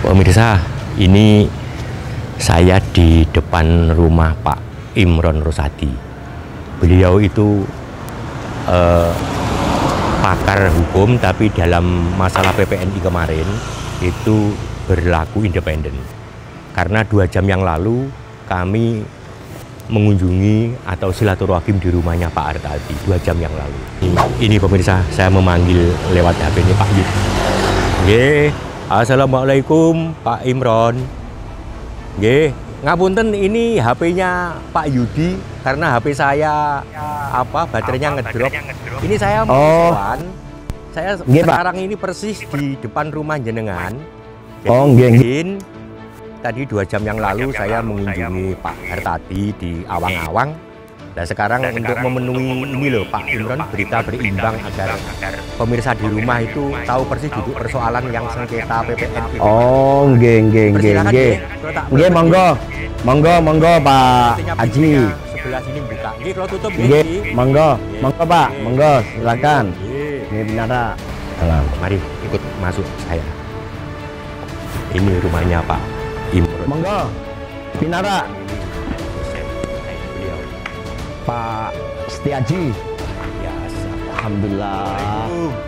Pemirsa, ini saya di depan rumah Pak Imron Rosadi. Beliau itu pakar hukum, tapi dalam masalah PPNI kemarin itu berlaku independen. Karena 2 jam yang lalu kami mengunjungi atau silaturahim di rumahnya Pak Artadi 2 jam yang lalu. Ini pemirsa, saya memanggil lewat HP ini Pak Yud. Assalamualaikum Pak Imron. Ngapunten, ini HP-nya Pak Yudi karena HP saya baterainya ngedrop. Ini saya mau saya sekarang ini persis di depan rumah jenengan. Jadi tadi 2 jam yang lalu saya mengunjungi Pak Artadi di Awang-Awang. Nah sekarang untuk memenuhi ini loh Pak Imron, berita berimbang agar pemirsa di rumah itu tahu persis duduk persoalan yang sengketa PPNI. Oh, nggih. Nggih, monggo Pak Haji. Sebelah sini buka. Nggih, kalau tutup nggih. Monggo Pak, monggo silakan. Nggih, Pinara. Mari ikut masuk saya. Ini rumahnya Pak Imron. Monggo. Pinara. Pak Setiaji. Ya, alhamdulillah.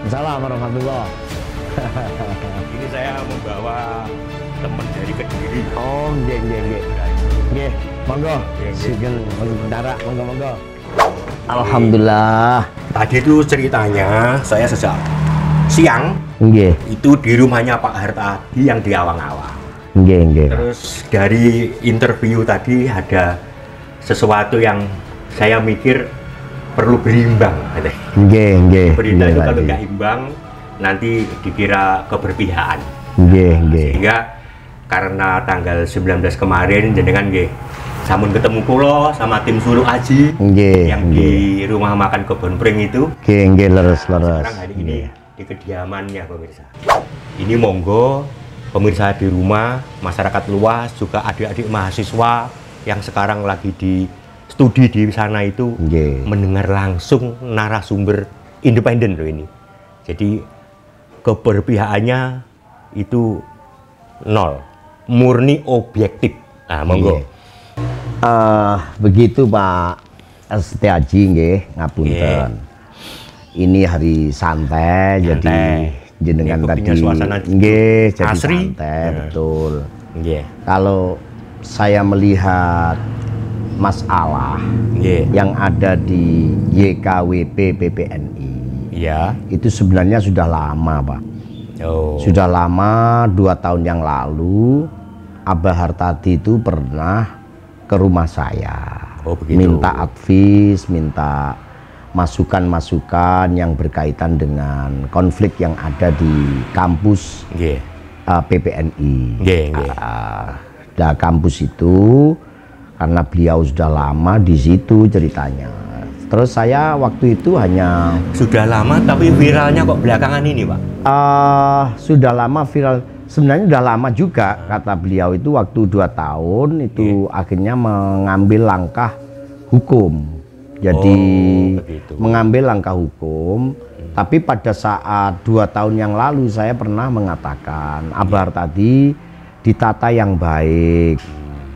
Assalamualaikum warahmatullahi. Ini saya membawa teman dari Kediri. Oh, nggih. Monggo. Sigen Pinara, monggo. Alhamdulillah. Tadi itu ceritanya saya sejak siang itu di rumahnya Pak Hartadi yang di Awang-Awang. Nggih. Terus dari interview tadi ada sesuatu yang saya mikir perlu berimbang. Nggih. Berita itu kalau nggak imbang nanti dikira keberpihakan. Nggih. Sehingga karena tanggal 19 kemarin jenengan samun ketemu kulo sama tim Suluk Aji yang di rumah makan Kebon Pring itu. Nggih, leres. Sekarang hari ini di kediamannya pemirsa. Ini monggo pemirsa di rumah, masyarakat luas, juga adik-adik mahasiswa yang sekarang lagi di studi di sana itu mendengar langsung narasumber independen loh ini. Jadi keberpihakannya itu 0, murni objektif. Nah, monggo. Begitu Pak Setiaji, nggih, ngapunten. Ini hari santai. Jadi jenengan tadi nggih jadi asri. Santai, betul. Kalau saya melihat masalah yang ada di YKWP PPNI, itu sebenarnya sudah lama Pak. Sudah lama, 2 tahun yang lalu Abah Hartadi itu pernah ke rumah saya, minta advice, minta masukan-masukan yang berkaitan dengan konflik yang ada di kampus PPNI. Nah, kampus itu karena beliau sudah lama di situ ceritanya. Terus saya waktu itu hanya sudah lama, tapi viralnya kok belakangan ini Pak? Sudah lama viral. Sebenarnya sudah lama juga, kata beliau itu waktu 2 tahun itu akhirnya mengambil langkah hukum. Jadi mengambil langkah hukum. Tapi pada saat 2 tahun yang lalu saya pernah mengatakan Abah tadi ditata yang baik.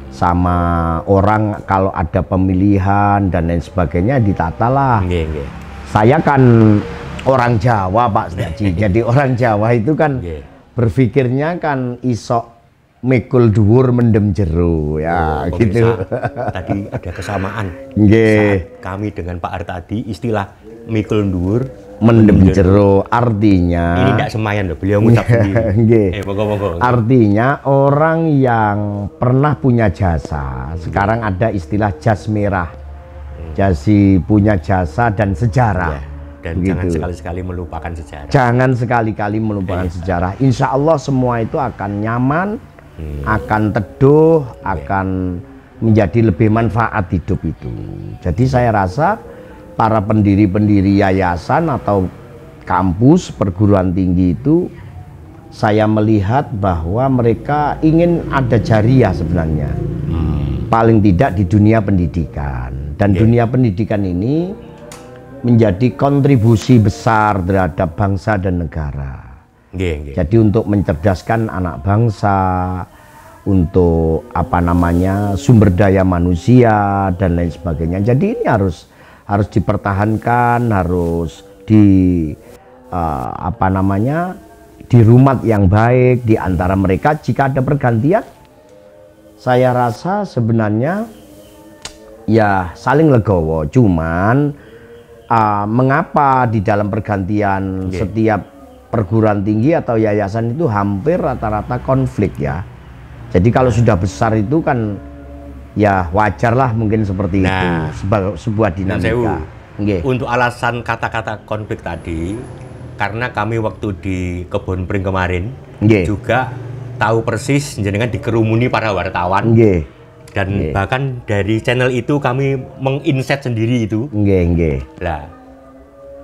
Sama orang kalau ada pemilihan dan lain sebagainya ditatalah. Saya kan orang Jawa Pak Setiaji. Jadi orang Jawa itu kan berpikirnya kan isok mikul dhuwur mendem jero ya gitu. Tadi ada kesamaan. Kami dengan Pak Artadi istilah mikul dhuwur mendem jero, artinya ini tidak semayan loh, beliau ngucap sendiri. Artinya orang yang pernah punya jasa, sekarang ada istilah jas merah, jasi punya jasa dan sejarah. Dan jangan sekali-sekali melupakan sejarah. Jangan sekali-kali melupakan sejarah. Insya Allah semua itu akan nyaman, akan teduh, akan menjadi lebih manfaat hidup itu. Jadi saya rasa para pendiri-pendiri yayasan atau kampus perguruan tinggi itu saya melihat bahwa mereka ingin ada jariah sebenarnya. Paling tidak di dunia pendidikan. Dan dunia pendidikan ini menjadi kontribusi besar terhadap bangsa dan negara. Jadi untuk mencerdaskan anak bangsa, untuk sumber daya manusia dan lain sebagainya. Jadi ini harus dipertahankan, harus di rumat yang baik di antara mereka. Jika ada pergantian, saya rasa sebenarnya ya saling legowo. Cuman mengapa di dalam pergantian setiap perguruan tinggi atau yayasan itu hampir rata-rata konflik ya. Jadi kalau sudah besar itu kan ya wajarlah mungkin seperti itu, sebuah dinamika. Untuk alasan kata-kata konflik tadi, karena kami waktu di Kebon Pring kemarin juga tahu persis jenengan dikerumuni para wartawan. Dan bahkan dari channel itu kami menginset sendiri itu. Lah,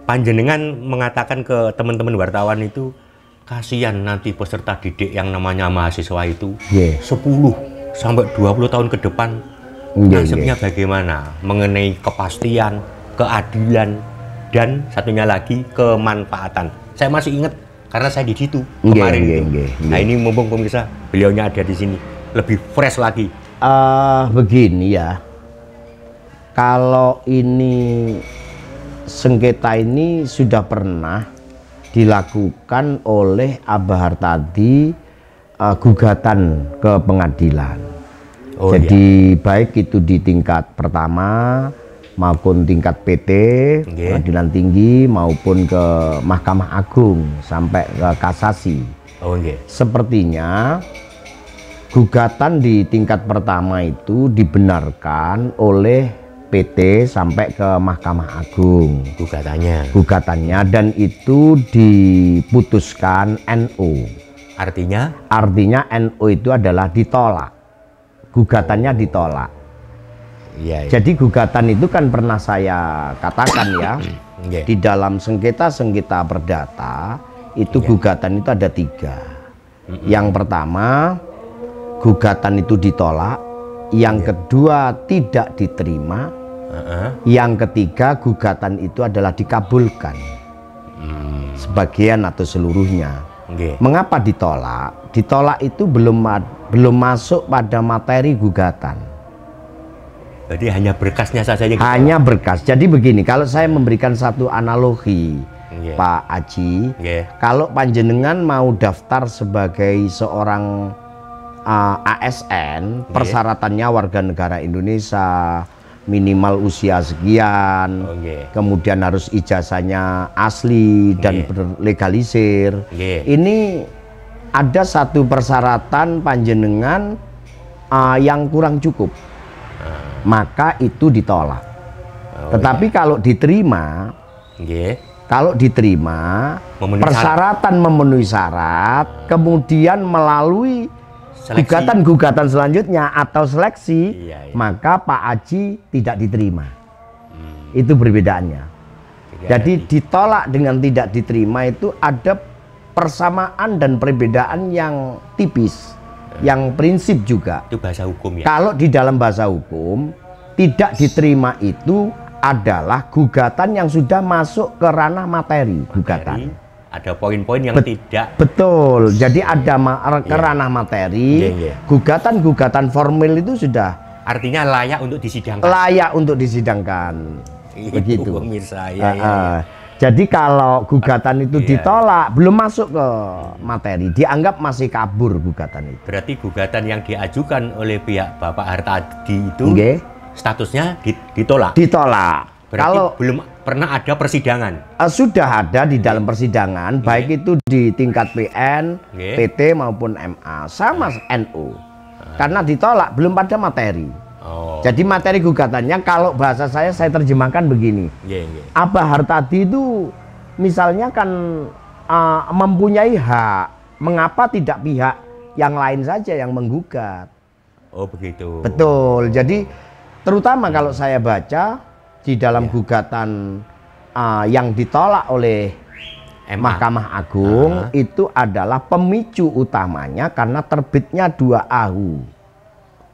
panjenengan mengatakan ke teman-teman wartawan itu, kasihan nanti peserta didik yang namanya mahasiswa itu 10 sampai 20 tahun ke depan nasibnya bagaimana mengenai kepastian, keadilan, dan satunya lagi kemanfaatan. Saya masih ingat karena saya di situ kemarin itu. Nah ini mumpung pemirsa beliaunya ada di sini, lebih fresh lagi. Begini ya, kalau ini sengketa ini sudah pernah dilakukan oleh Abah Hartadi, gugatan ke pengadilan. Jadi baik itu di tingkat pertama maupun tingkat PT, pengadilan tinggi, maupun ke Mahkamah Agung sampai ke kasasi. Sepertinya gugatan di tingkat pertama itu dibenarkan oleh PT sampai ke Mahkamah Agung gugatannya, dan itu diputuskan NU. Artinya NU itu adalah ditolak, gugatannya ditolak. Jadi gugatan itu kan pernah saya katakan ya, di dalam sengketa perdata itu gugatan itu ada 3. Yang pertama, gugatan itu ditolak. Yang kedua, tidak diterima. Yang ketiga, gugatan itu adalah dikabulkan sebagian atau seluruhnya. Mengapa ditolak? Ditolak itu belum masuk pada materi gugatan. Jadi hanya berkasnya saja yang ditolak. Hanya berkas. Jadi begini, kalau saya memberikan satu analogi, Pak Aji, kalau panjenengan mau daftar sebagai seorang ASN, persyaratannya warga negara Indonesia, minimal usia sekian, kemudian harus ijazahnya asli dan berlegalisir. Ini ada satu persyaratan panjenengan yang kurang cukup, maka itu ditolak. Tetapi kalau diterima, persyaratan memenuhi syarat, kemudian melalui gugatan-gugatan selanjutnya atau seleksi, maka Pak Aji tidak diterima. Itu perbedaannya. Jadi ditolak dengan tidak diterima itu ada persamaan dan perbedaan yang tipis, yang prinsip juga. Itu bahasa hukum ya? Kalau di dalam bahasa hukum, tidak diterima itu adalah gugatan yang sudah masuk ke ranah materi gugatan. Ada poin-poin yang tidak betul. Jadi ada ke ranah materi. Gugatan-gugatan formil itu sudah artinya layak untuk disidangkan. Layak untuk disidangkan. Begitu. Jadi kalau gugatan itu ditolak, belum masuk ke materi, dianggap masih kabur gugatan itu. Berarti gugatan yang diajukan oleh pihak Bapak Hartadi itu statusnya ditolak. Ditolak. Berarti kalau belum pernah ada persidangan. Sudah ada di dalam persidangan, baik itu di tingkat PN, PT maupun MA, sama NU. Karena ditolak, belum pada materi. Jadi materi gugatannya, kalau bahasa saya terjemahkan begini. Abah Hartadi itu misalnya kan mempunyai hak, mengapa tidak pihak yang lain saja yang menggugat? Oh begitu. Betul. Jadi terutama kalau saya baca di dalam gugatan yang ditolak oleh Mahkamah Agung itu adalah pemicu utamanya karena terbitnya 2 AHU.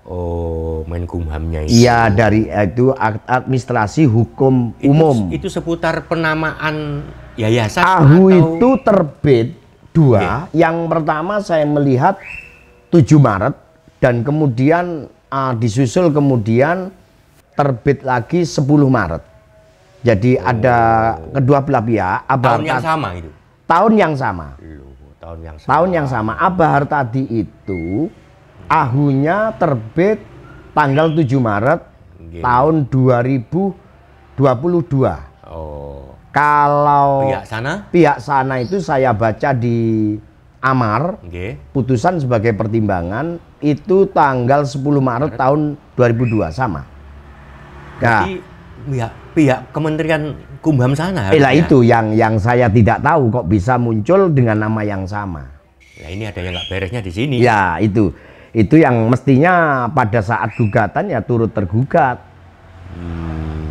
Oh, Menkumhamnya itu. Iya, dari itu administrasi hukum umum. Itu seputar penamaan yayasan. AHU atau... itu terbit 2. Yang pertama saya melihat 7 Maret dan kemudian disusul kemudian terbit lagi 10 Maret. Jadi ada kedua belah pihak. Tahun yang sama itu? Tahun yang sama. Tahun yang sama. Tahun yang sama. Abah Hartadi itu AHU-nya terbit tanggal 7 Maret tahun 2022. Oh. Kalau pihak sana itu saya baca di amar, putusan sebagai pertimbangan itu tanggal 10 Maret tahun 2002 sama. Jadi pihak Kementerian Kumham sana. Itu yang saya tidak tahu kok bisa muncul dengan nama yang sama. Nah, ini ada yang nggak beresnya di sini. Ya, itu yang mestinya pada saat gugatan ya turut tergugat.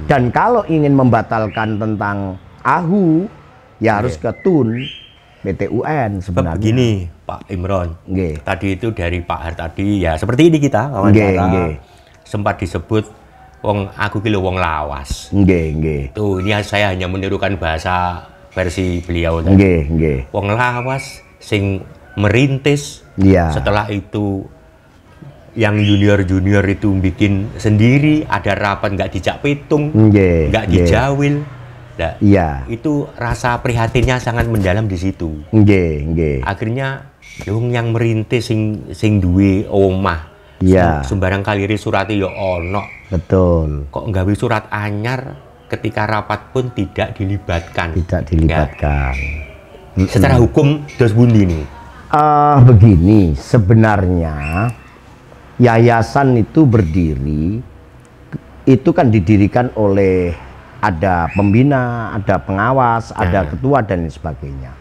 Dan kalau ingin membatalkan tentang AHU ya harus ke TUN PT UN sebenarnya. Begini Pak Imron, tadi itu dari Pak Hartadi ya seperti ini kita wawancara sempat disebut wong aku kilo wong lawas. Tuh ini saya hanya menirukan bahasa versi beliau tadi. Wong lawas sing merintis. Setelah itu yang junior itu bikin sendiri, ada rapat nggak dijak pitung, nggak dijawil. Nah, itu rasa prihatinnya sangat mendalam di situ. Akhirnya yang merintis sing duwe omah. Sembarang kaliri surati ya ono. Betul. Kok nggak bisa surat anyar ketika rapat pun tidak dilibatkan. Secara hukum dos bundi nih. Begini, sebenarnya yayasan itu berdiri itu kan didirikan oleh ada pembina, ada pengawas, ada ketua dan sebagainya.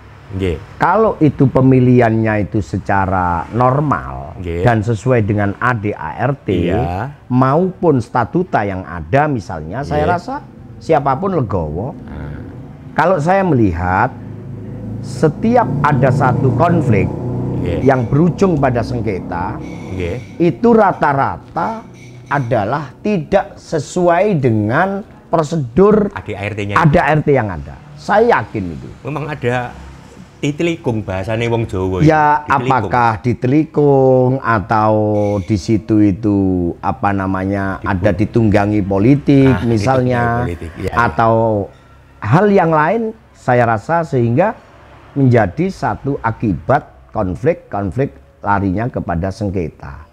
Kalau itu pemilihannya itu secara normal dan sesuai dengan ADART maupun statuta yang ada misalnya, saya rasa siapapun legowo. Kalau saya melihat setiap ada satu konflik yang berujung pada sengketa, itu rata-rata adalah tidak sesuai dengan prosedur ADART yang ada. Saya yakin itu. Memang ada ditelikung bahasane wong Jawa. Ya, apakah ditelikung atau di situ itu apa namanya ada ditunggangi politik misalnya atau hal yang lain, saya rasa sehingga menjadi satu akibat konflik larinya kepada sengketa.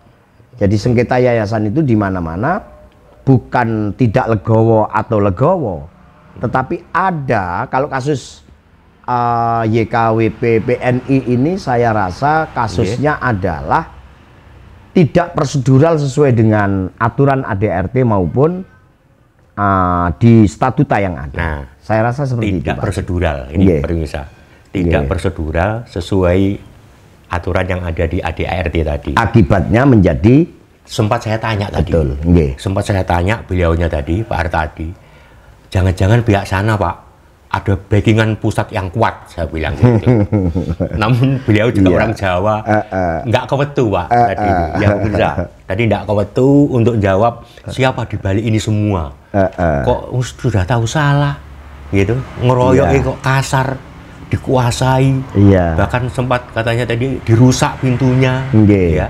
Jadi sengketa yayasan itu di mana-mana bukan tidak legowo atau legowo, tetapi ada kalau kasus YKWP PNI ini saya rasa kasusnya adalah tidak prosedural sesuai dengan aturan ADART maupun di statuta yang ada. Nah, saya rasa seperti tidak itu, prosedural ini permisah. Tidak prosedural sesuai aturan yang ada di ADART tadi. Akibatnya menjadi sempat saya tanya tadi. Sempat saya tanya beliaunya tadi, Pak Hartadi. Jangan-jangan pihak sana, Pak, ada backingan pusat yang kuat, saya bilang gitu. Namun beliau juga orang Jawa, nggak kewetu Pak tadi. Ya bisa, tadi nggak kewetu untuk jawab siapa di balik ini semua. Kok sudah tahu salah, gitu, ngeroyoknya kok kasar, dikuasai, bahkan sempat katanya tadi dirusak pintunya, ya.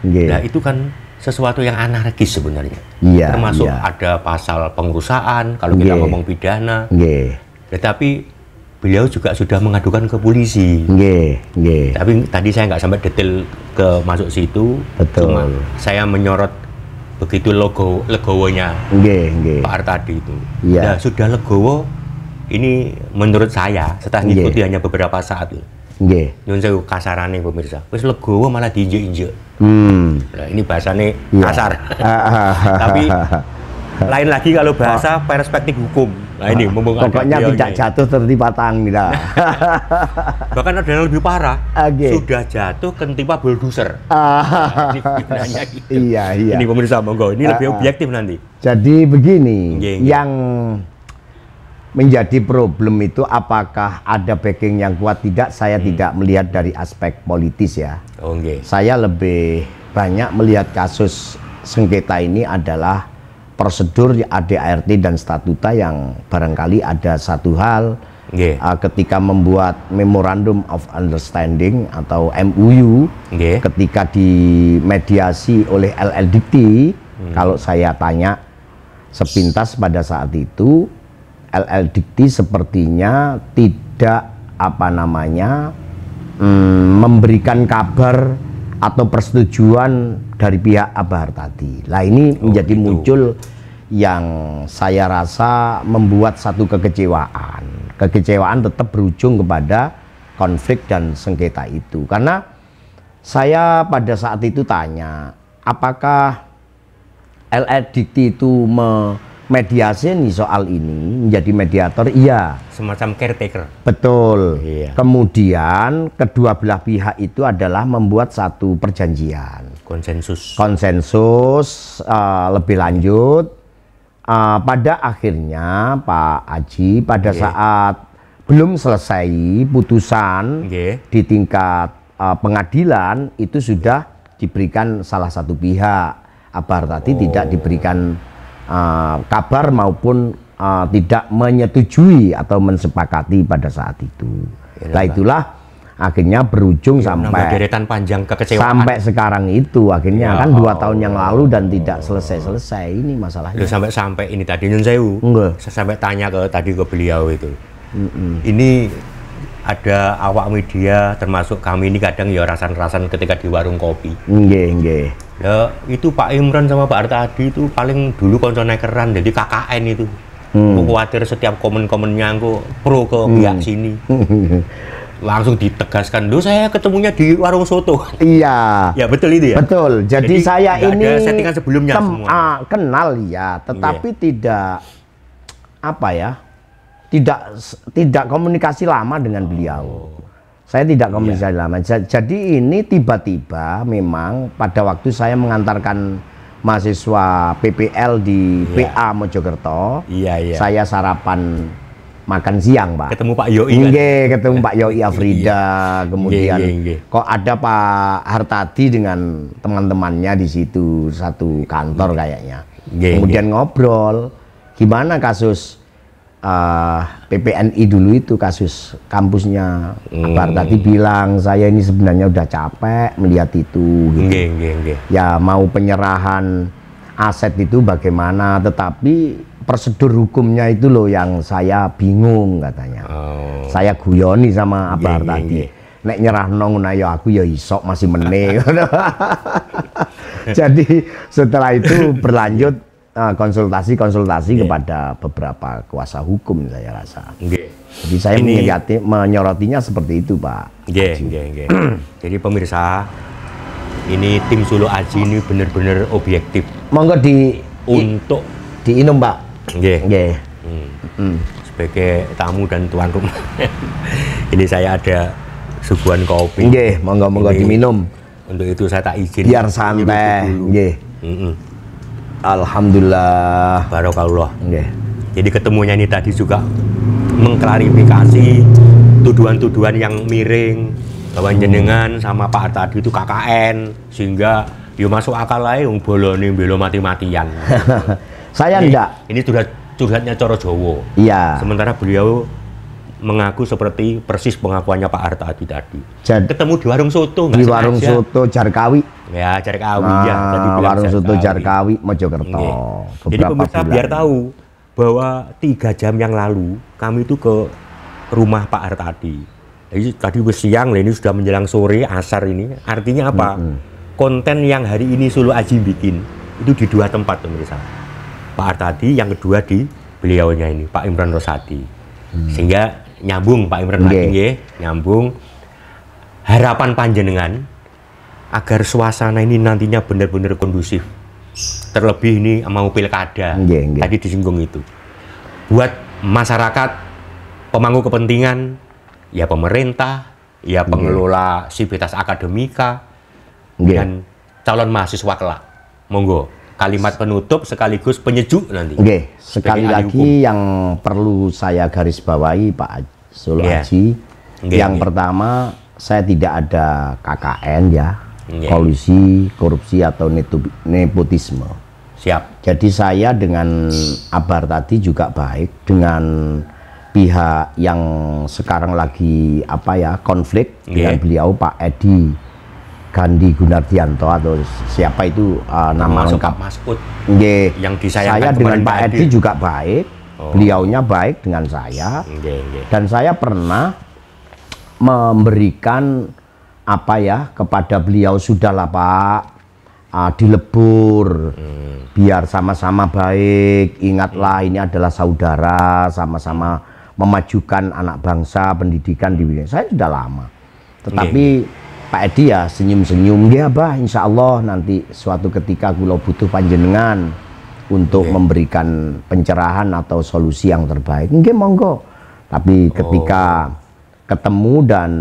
Nah itu kan sesuatu yang anarkis sebenarnya. Termasuk ada pasal pengurusan kalau kita ngomong pidana. Tetapi beliau juga sudah mengadukan ke polisi. Tapi tadi saya nggak sampai detail ke masuk situ. Cuma saya menyorot begitu legowonya Pak Hartadi itu. Nah, sudah legowo, ini menurut saya setelah ngikuti hanya beberapa saat. Nyun sewu kasarane pemirsa. Wis legowo malah diinjek-injek. Nah, ini bahasanya kasar. Tapi lain lagi kalau bahasa perspektif hukum. Nah ini pokoknya tidak jatuh tertimpa tangga. Bahkan ada yang lebih parah, sudah jatuh ketimpa bulldozer. Gitu. Ini pemirsa monggo, ini lebih objektif nanti. Jadi begini, yang menjadi problem itu apakah ada backing yang kuat tidak, saya tidak melihat dari aspek politis ya. Saya lebih banyak melihat kasus sengketa ini adalah prosedur ADART dan statuta yang barangkali ada satu hal ketika membuat Memorandum of Understanding atau MOU ketika dimediasi oleh LL Dikti. Kalau saya tanya sepintas pada saat itu LL Dikti sepertinya tidak memberikan kabar atau persetujuan dari pihak Abah Hartadi. Nah ini menjadi muncul yang saya rasa membuat satu kekecewaan. Kekecewaan tetap berujung kepada konflik dan sengketa itu. Karena saya pada saat itu tanya, apakah LL Dikti itu mediasi nih soal ini, menjadi mediator? Iya. Semacam caretaker. Betul. Iya. Kemudian kedua belah pihak itu adalah membuat satu perjanjian. Konsensus lebih lanjut. Pada akhirnya Pak Aji pada saat belum selesai putusan di tingkat pengadilan itu sudah diberikan salah satu pihak. Abah Hartadi tidak diberikan kabar maupun tidak menyetujui atau mensepakati pada saat itu. Nah itulah akhirnya berujung sampai deretan panjang kekecewaan sampai sekarang itu akhirnya kan 2 tahun yang lalu dan tidak selesai ini masalahnya. Sampai ini tadi Nyun Sewu. Saya sampai tanya ke beliau itu. Ini ada awak media termasuk kami ini kadang ya rasan-rasan ketika di warung kopi. Nggih. Ya itu Pak Imran sama Pak Hartadi itu paling dulu konco nekeran, jadi KKN itu. Aku khawatir setiap komen-komennya aku pro ke pihak sini. Langsung ditegaskan, loh saya ketemunya di warung soto. Iya. Ya betul itu ya. Betul. Jadi saya ini ada settingan sebelumnya semua. Kenal ya, tetapi tidak tidak komunikasi lama dengan beliau. Saya tidak komunikasi lama. Jadi ini tiba-tiba memang pada waktu saya mengantarkan mahasiswa PPL di PA Mojokerto, saya sarapan makan siang, Pak. Ketemu Pak Yoi kan? Ketemu Pak Yoi Afrida. Kemudian kok ada Pak Hartadi dengan teman-temannya di situ, satu kantor kayaknya. Kemudian ngobrol, gimana kasus PPNI dulu itu, kasus kampusnya. Abah Hartadi bilang, saya ini sebenarnya udah capek melihat itu. Gitu. Ya mau penyerahan aset itu bagaimana, tetapi prosedur hukumnya itu loh yang saya bingung katanya. Saya guyoni sama Abah Hartadi. Nek nyerah nong ya aku ya isok masih meneh. Jadi setelah itu berlanjut konsultasi kepada beberapa kuasa hukum saya rasa. Jadi saya menyorotinya seperti itu, Pak. Jadi pemirsa, ini tim Suluh Aji ini benar-benar objektif. Monggo untuk diinum, Pak. Sebagai tamu dan tuan rumah. Ini saya ada suguhan kopi. Monggo diminum. Untuk itu saya tak izin. Biar santai. Alhamdulillah. Barokallah. Jadi ketemunya ini tadi juga mengklarifikasi tuduhan-tuduhan yang miring bahwa jenengan sama Pak Hartadi itu KKN, sehingga yo masuk akal ae wong bolone belo mati-matian. Saya enggak. Ini curhatnya Coro Jowo. Iya. Sementara beliau mengaku seperti persis pengakuannya Pak Hartadi tadi. Ketemu di warung soto. Di warung soto Jarkawi. Ya, Jarkawi ya. Warung soto Jarkawi Mojokerto. Jadi pemirsa biar tahu bahwa 3 jam yang lalu kami itu ke rumah Pak Hartadi. Jadi tadi siang, ini sudah menjelang sore asar ini. Artinya apa? Konten yang hari ini Suluh Aji bikin itu di 2 tempat pemirsa. Pak Hartadi, yang kedua di beliaunya ini Pak Imran Rosadi. Sehingga nyambung Pak Imran lagi nyambung. Harapan panjenengan agar suasana ini nantinya benar-benar kondusif. Terlebih ini mau pilkada. Tadi disinggung itu. Buat masyarakat, pemangku kepentingan, ya pemerintah, ya pengelola Sivitas Akademika, dan calon mahasiswa kelak. Monggo. kalimat penutup sekaligus penyejuk nanti. Oke, sekali Sebagai ahli lagi yang perlu saya garis bawahi Pak Sul Haji, yang pertama saya tidak ada KKN ya, kolusi, korupsi atau nepotisme. Siap. Jadi saya dengan Abar tadi juga baik dengan pihak yang sekarang lagi konflik dengan beliau Pak Edi Gandhi Gunardianto atau siapa itu nama lengkap Mas Ut. Yang saya dengan Pak Edi juga baik, beliaunya baik dengan saya, dan saya pernah memberikan kepada beliau, sudahlah Pak, dilebur, biar sama-sama baik, ingatlah ini adalah saudara, sama-sama memajukan anak bangsa, pendidikan di wilayah. Saya sudah lama, tetapi Pak Edi ya senyum-senyum, ya bah, insya Allah nanti suatu ketika kula butuh panjenengan untuk memberikan pencerahan atau solusi yang terbaik, nggih monggo. Tapi ketika ketemu dan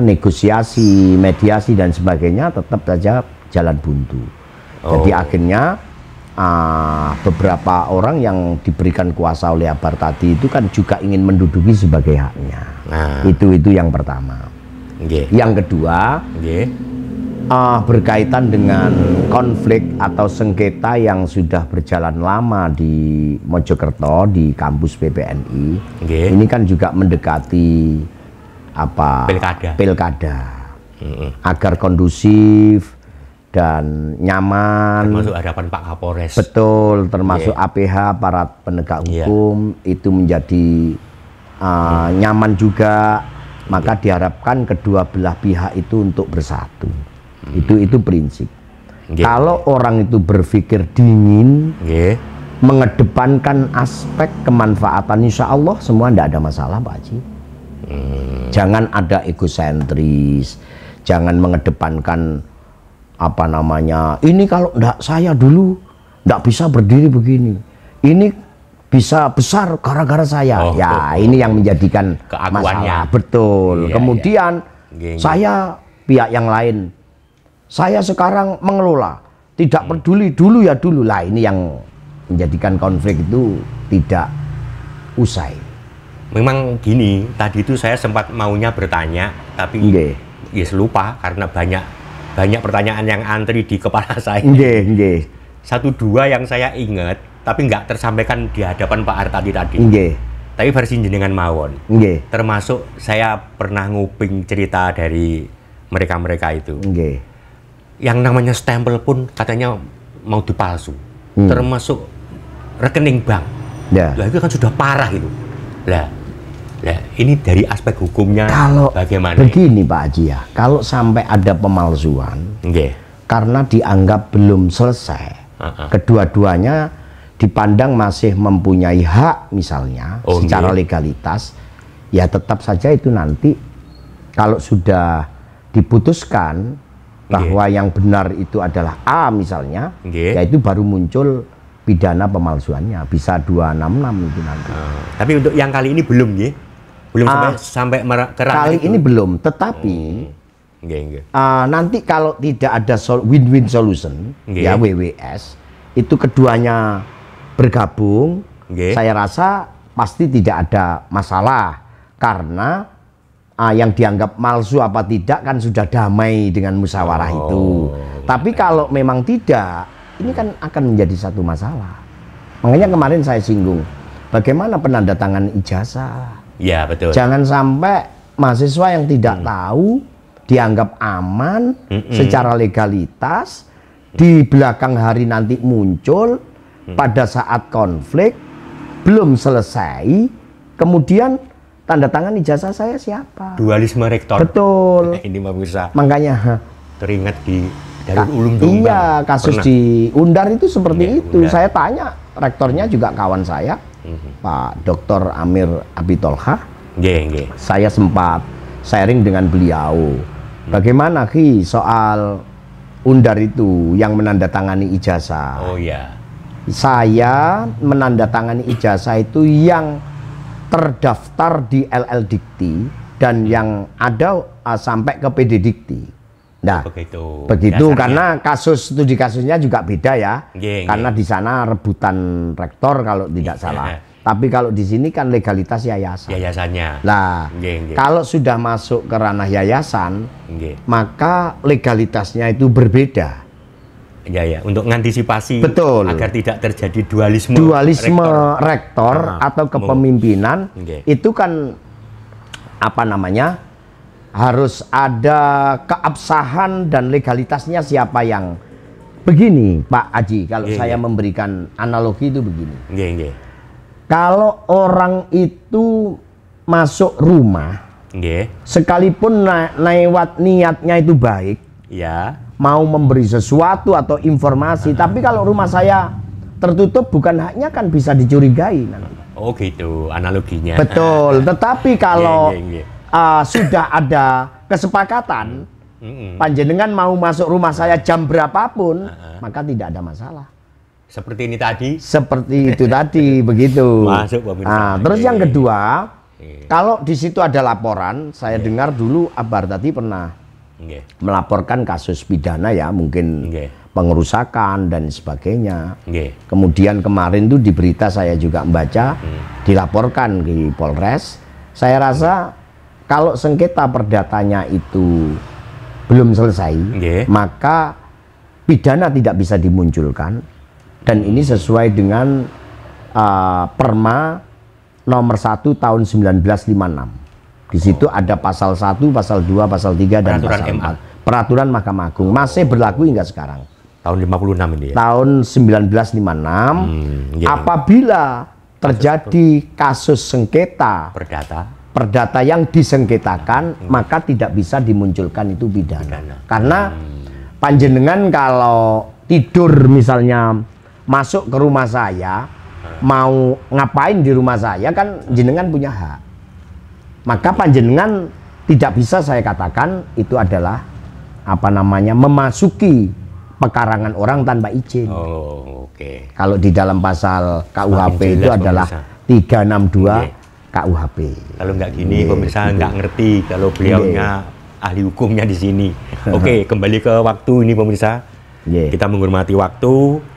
negosiasi, mediasi dan sebagainya, tetap saja jalan buntu. Jadi akhirnya beberapa orang yang diberikan kuasa oleh Abar tadi itu kan juga ingin menduduki sebagai haknya. Itu yang pertama. Yang kedua, berkaitan dengan konflik atau sengketa yang sudah berjalan lama di Mojokerto di kampus PPNI. Ini kan juga mendekati pilkada. Agar kondusif dan nyaman, termasuk hadapan Pak Kapolres. Betul, termasuk APH, aparat penegak hukum, itu menjadi nyaman juga. Maka diharapkan kedua belah pihak itu untuk bersatu. Itu prinsip. Kalau orang itu berpikir dingin, mengedepankan aspek kemanfaatan, insya Allah semua tidak ada masalah Pak Haji. Jangan ada egosentris, jangan mengedepankan ini kalau enggak saya dulu enggak bisa berdiri begini, ini bisa besar gara-gara saya. Ini yang menjadikan masalah. Betul. Kemudian saya pihak yang lain, saya sekarang mengelola, tidak peduli dulu ya dulu lah. Ini yang menjadikan konflik itu tidak usai. Memang gini, tadi itu saya sempat maunya bertanya, tapi lupa karena banyak pertanyaan yang antri di kepala saya. Satu dua yang saya ingat, tapi nggak tersampaikan di hadapan Pak Artadi tadi. Tapi versi jenengan mawon. Termasuk saya pernah nguping cerita dari mereka-mereka itu. Yang namanya stempel pun katanya mau dipalsu. Termasuk rekening bank. Lah itu kan sudah parah itu. Lah ini dari aspek hukumnya kalau bagaimana? Begini Pak Haji ya, kalau sampai ada pemalsuan, karena dianggap belum selesai, kedua-duanya dipandang masih mempunyai hak misalnya, secara legalitas, ya tetap saja itu nanti kalau sudah diputuskan bahwa yang benar itu adalah A misalnya, ya itu baru muncul pidana pemalsuannya, bisa 266 itu nanti. Tapi untuk yang kali ini belum belum sampai kali ini belum, tetapi nanti kalau tidak ada win-win solution, ya WWS, itu keduanya bergabung, saya rasa pasti tidak ada masalah, karena yang dianggap palsu apa tidak kan sudah damai dengan musyawarah itu. Tapi kalau memang tidak, ini kan akan menjadi satu masalah. Makanya kemarin saya singgung, bagaimana penandatangan ijazah. Ya betul. Jangan sampai mahasiswa yang tidak tahu dianggap aman secara legalitas, di belakang hari nanti muncul pada saat konflik belum selesai, kemudian tanda tangan ijazah saya siapa? Dualisme rektor. Betul. Ini bisa. Makanya teringat di Darul Ulum Jombang. Iya, kasus di Undar itu seperti itu. Undar. Saya tanya, rektornya juga kawan saya, Pak Dr. Amir Abitolha. Saya sempat sharing dengan beliau. Bagaimana Ki soal Undar itu yang menandatangani ijazah? Oh ya. Saya menandatangani ijazah itu yang terdaftar di LL Dikti dan yang ada sampai ke PD Dikti. Nah, begitu. Begitu karena kasus studi kasusnya juga beda ya. Karena di sana rebutan rektor kalau tidak salah. Tapi kalau di sini kan legalitas yayasan. Yayasannya. Nah, kalau sudah masuk ke ranah yayasan, maka legalitasnya itu berbeda. Ya, untuk mengantisipasi agar tidak terjadi dualisme rektor atau kepemimpinan, itu kan apa namanya? Harus ada keabsahan dan legalitasnya siapa yang begini, Pak Aji. Kalau saya memberikan analogi itu begini. Kalau orang itu masuk rumah, sekalipun lewat niatnya itu baik, mau memberi sesuatu atau informasi, tapi kalau rumah saya tertutup, bukan haknya kan bisa dicurigai nanti. Oh gitu, analoginya. Betul. Tetapi kalau sudah ada kesepakatan, panjenengan mau masuk rumah saya jam berapapun, maka tidak ada masalah. Seperti ini tadi? Seperti itu tadi, begitu. Masuk, nah, terus yang kedua, kalau di situ ada laporan, saya dengar dulu Akbar tadi pernah melaporkan kasus pidana ya, mungkin pengerusakan dan sebagainya. Kemudian kemarin tuh di berita saya juga membaca, dilaporkan di Polres. Saya rasa kalau sengketa perdatanya itu belum selesai, maka pidana tidak bisa dimunculkan. Dan ini sesuai dengan Perma nomor 1 tahun 1956. Di situ ada pasal 1, pasal 2, pasal 3, dan pasal 4. Peraturan Mahkamah Agung masih berlaku hingga sekarang. Tahun 56 ini ya? Tahun 1956, apabila terjadi kasus sengketa perdata yang disengketakan, maka tidak bisa dimunculkan itu pidana. Karena panjenengan kalau tidur misalnya masuk ke rumah saya, mau ngapain di rumah saya, kan jenengan punya hak. Maka panjenengan tidak bisa saya katakan itu adalah apa namanya memasuki pekarangan orang tanpa izin. Kalau di dalam pasal KUHP itu adalah 362 KUHP. Kalau nggak gini pemirsa nggak ngerti kalau beliaunya ahli hukumnya di sini. Oke, kembali ke waktu ini pemirsa. Kita menghormati waktu.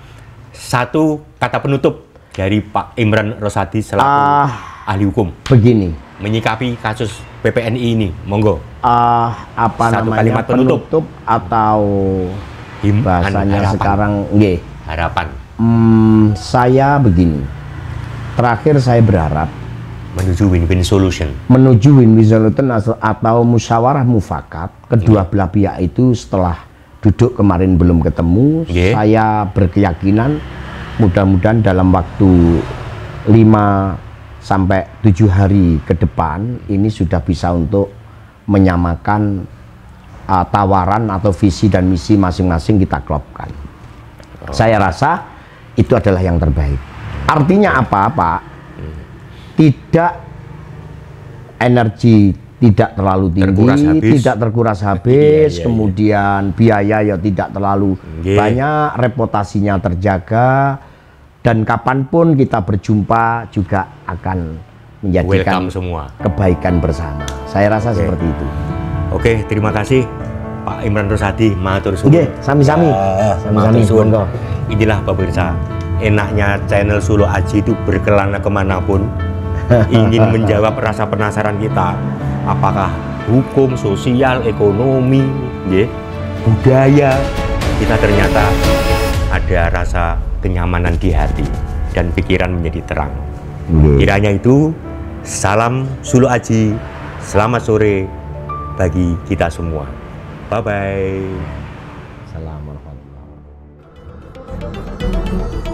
Satu kata penutup dari Pak Imran Rosadi selaku ahli hukum. Begini, menyikapi kasus PPNI ini, monggo. Apa namanya penutup atau bahasanya sekarang, harapan. Saya begini. Terakhir saya berharap menuju win-win solution. Menuju win-win solution atau musyawarah mufakat. Kedua belah pihak itu setelah duduk kemarin belum ketemu. Saya berkeyakinan mudah-mudahan dalam waktu 5 sampai 7 hari ke depan ini sudah bisa untuk menyamakan tawaran atau visi dan misi masing-masing kita klopkan. Saya rasa itu adalah yang terbaik. Artinya apa, Pak? Tidak energi tidak terlalu tinggi, tidak terkuras habis, kemudian biaya ya tidak terlalu banyak, reputasinya terjaga, dan kapanpun kita berjumpa juga akan menjadikan kebaikan bersama. Saya rasa seperti itu. Oke, terima kasih Pak Imran Rosadi, matur suwun. Sami-sami. Sami-sami. Inilah pemirsa, enaknya channel Solo Aji itu berkelana kemanapun, ingin menjawab rasa penasaran kita. Apakah hukum, sosial, ekonomi, budaya, kita ternyata ada rasa kenyamanan di hati dan pikiran menjadi terang. Kiranya itu, salam Solo Aji, selamat sore bagi kita semua. Bye-bye. Assalamualaikum warahmatullahi wabarakatuh.